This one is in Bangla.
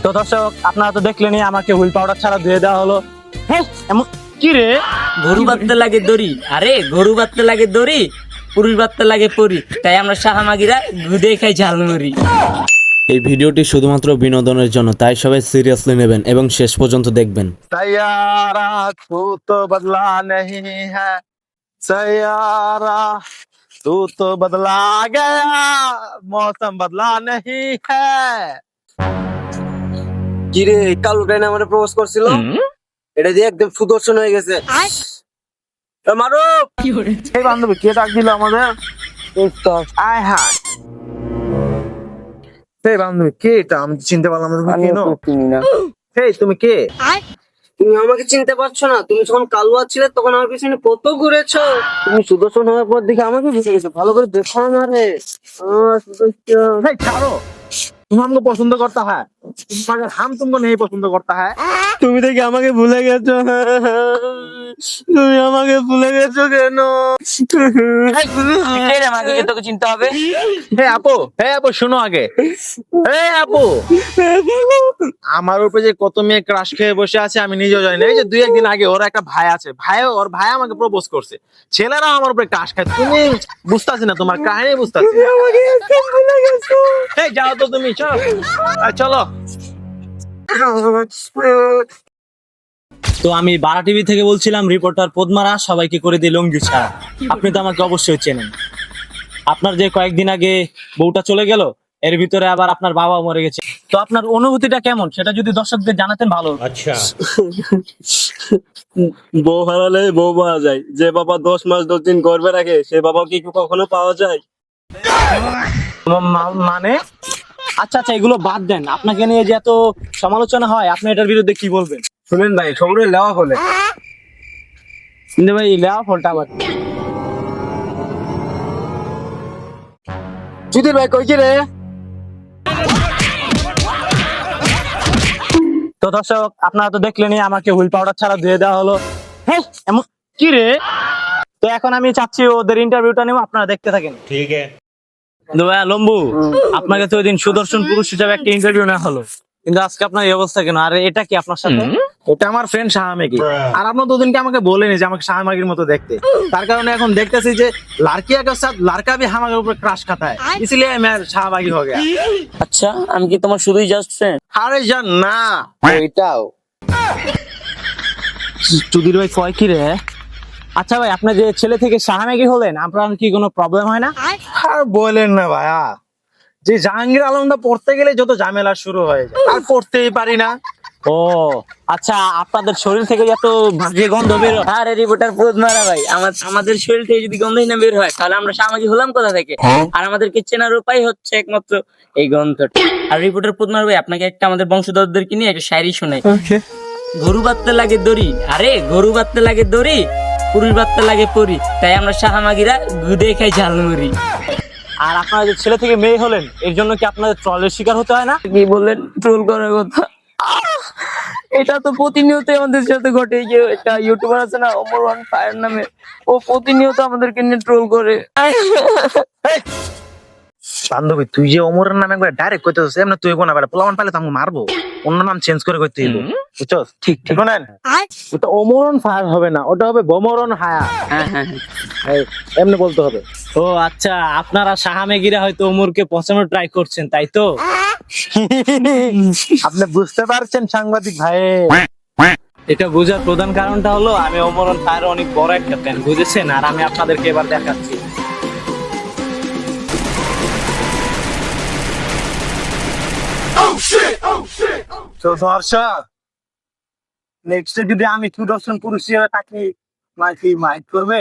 তো দর্শক আপনারা তো দেখলেনই, আমাকে হুইল পাউডার ছাড়া ধুয়ে দেওয়া হলো। হ্যাঁ এমন কি রে, গরু বাঁধতে লাগে দড়ি, আরে গরু বাঁধতে লাগে দড়ি, পুরুষ বাঁধতে লাগে পরি, তাই আমরা সাহামাগিরা গুদে খাই ঝালমুড়ি। এই ভিডিওটি শুধুমাত্র বিনোদনের জন্য, তাই সবাই সিরিয়াসলি নেবেন এবং শেষ পর্যন্ত দেখবেন। सैयारा तू तो बदला नहीं है, सैयारा तू तो बदला गया, मौसम बदला नहीं है। কিরে কালু টাইনে আমারে প্রপোজ করছিল, এটা দিয়ে একদম সুদর্শন হয়ে গেছে। মারো এই বান্ধবী কে ডাক দিল আমাদের? আয় হায়, এই বান্ধবী কে এটা? আমি চিনতে পারলাম না। তুমি কেন? চিনি না। এই তুমি কে? তুমি আমাকে চিনতে পারছো না? তুমি যখন কালুয়া ছিলে তখন আমার পিছনে কত ঘুরেছো। তুমি সুদর্শন হওয়ার পর দেখে আমাকে ভেসে গেছো। ভালো করে দেখো না রে। সুদর্শন এই ছাড়ো, তুমি আমাকে পছন্দ করতা है, तुम्हारे हम तुमको नहीं पसंद करता है। তুমি দেখি আমাকে ভুলে গেছো। তুমি আমাকে ভুলে গেছো কেন? আমাকে তোকে চিনতে হবে। হে আপু শোনো আগে। হে আপু, আমার উপরে যে কত মেয়ে ক্রাশ খেয়ে বসে আছে আমি নিজেও জানি না। এই যে 2-1 দিন আগে ওর একটা ভাই আছে, ওর ভাই আমাকে প্রপোজ করছে। ছেলেরা আমার উপরে ক্রাশ খায়, তুমি বুঝতাছি না, তোমার কাহিনী বুঝতাছি না। এই যাও তো তুমি, চলো চলো। তো আমি বারা টিভি থেকে বলছিলাম, রিপোর্টার পদ্মারা সবাইকে করে দিই লঙ্গি ছাড়া। আপনি তো আমাকে অবশ্যই চেনেন। আপনার যে কয়েকদিন আগে বউটা চলে গেল, এর ভিতরে আবার আপনার বাবা মরে গেছে, তো আপনার অনুভূতিটা কেমন সেটা যদি দর্শকদের জানাতেন ভালো। আচ্ছা, বউ হারালে বউ পাওয়া যায়। যে বাবা 10 মাস 10 দিন গর্ভে রাখে, সে বাবা কি কখনো পাওয়া যায়? মানে আচ্ছা এগুলো বাদ দেন, আপনাকে নিয়ে যে এত সমালোচনা হয়, আপনি এটার বিরুদ্ধে কি বলবেন? শুনেন ভাই, সবরে লেওয়া হলে কিন্তু ভাই লেওয়া ফলটা আবার চুদির ভাই কই কি রে? তো দর্শক আপনারা তো দেখলেনই, আমাকে হুইল পাউডার ছাড়া ধুয়ে দেওয়া হলো। হ্যাঁ এমন কি রে। তো এখন আমি চাচ্ছি ওদের ইন্টারভিউটা নেব, আপনারা দেখতে থাকেন। ঠিক আছে। ভাইয়া লম্বু, আপনাকে তো ওই দিন সুদর্শন পুরুষ হিসাবে একটা ইন্টারভিউ নেওয়া হলো, কিন্তু আজকে আপনার এই অবস্থা কেন? আর এটা কি আপনার সাথে? এটা আমার ফ্রেন্ড শাহমেকি। আর আপনার তো ওদিনকে আমাকে বলেনি যে আমাকে শাহমেকির মতো দেখতে, তার কারণে এখন দেখতেছি যে লাড়কিয়া কে সাথ লড়কা भी हमारे ऊपर क्रश खाता है, इसलिए मैं शाहमेकी हो गया। আচ্ছা আমি কি তোমার শুধুই জাস্ট ফ্রেন্ড? আরে জান না, ওইটাও চুদির ভাই কয় কি রে। আচ্ছা ভাই, আপনি যে ছেলে থেকে শাহমেকি হলেন, আপনার কি কোনো প্রবলেম হয় না? আর বলেন না ভাইয়া, যে জাহাঙ্গীর আলমদা পড়তে গেলে যত ঝামেলা শুরু হয়ে যায়, আর পড়তেই পারি না। ও আচ্ছা, আপনাদের শরীর থেকে যত বাজে গন্ধ বের হয়। আরে রিপোর্টার পদ্মারা ভাই, আমাদের শরীর থেকে যদি গন্ধই না বের হয়, তাহলে আমরা সামাজি হলাম কোথা থেকে? আর আমাদেরকে চেনার উপায় হচ্ছে একমাত্র এই গন্ধটা। আর রিপোর্টার পদ্মার ভাই, আপনাকে একটা আমাদের বংশধরদেরকে নিয়ে একটা শায়রি শোনাই। গরু বাঁধতে লাগে দড়ি, আরে গরু বাঁধতে লাগে দড়ি, পুরুষ বাঁধতে লাগে পরি, তাই আমরা সাহামাগিরা গুদে খাই ঝালমুড়ি। আর আপনারা যে ছেলে থেকে মেয়ে হলেন, এর জন্য কি আপনাদের ট্রলের শিকার হতে হয় না? কি বললেন ট্রোল করার কথা? এটা তো প্রতিনিয়ত আমাদের সাথে ঘটে। এই যে একটা ইউটিউবার আছে না, ওমর ওয়ান ফায়ার নামে, ও প্রতিনিয়ত আমাদেরকে নিয়ে ট্রোল করে। বান্ধবী, তুই যে ওমরের নামে একবার ডাইরেক্ট কইতে হচ্ছে, এমনি তুই কোনা বেলা পোলাপান পাইলে তো আমি মারবো, অন্য নাম চেঞ্জ করে কইতে হইব, বুঝছো? ঠিক শোনেন, ওটা ওমরন ফায়ার হবে না, ওটা হবে বমরন হায়া। এমনি বলতে হবে। ও আচ্ছা, আপনারা শাহামেগিরা হয়তো ওমরকে পচানোর ট্রাই করছেন, তাই তো? আপনি বুঝতে পারছেন সাংবাদিক ভাই? এটা বোঝার প্রধান কারণটা হলো আমি ওমরন ফায়ার অনেক বড় একটা ফ্যান, বুঝেছেন? আর আমি আপনাদেরকে এবার দেখাচ্ছি। তো দর্শক, নেক্সট যদি আমি সুদর্শন পুরুষ হিসেবে থাকি, মাইক করবে।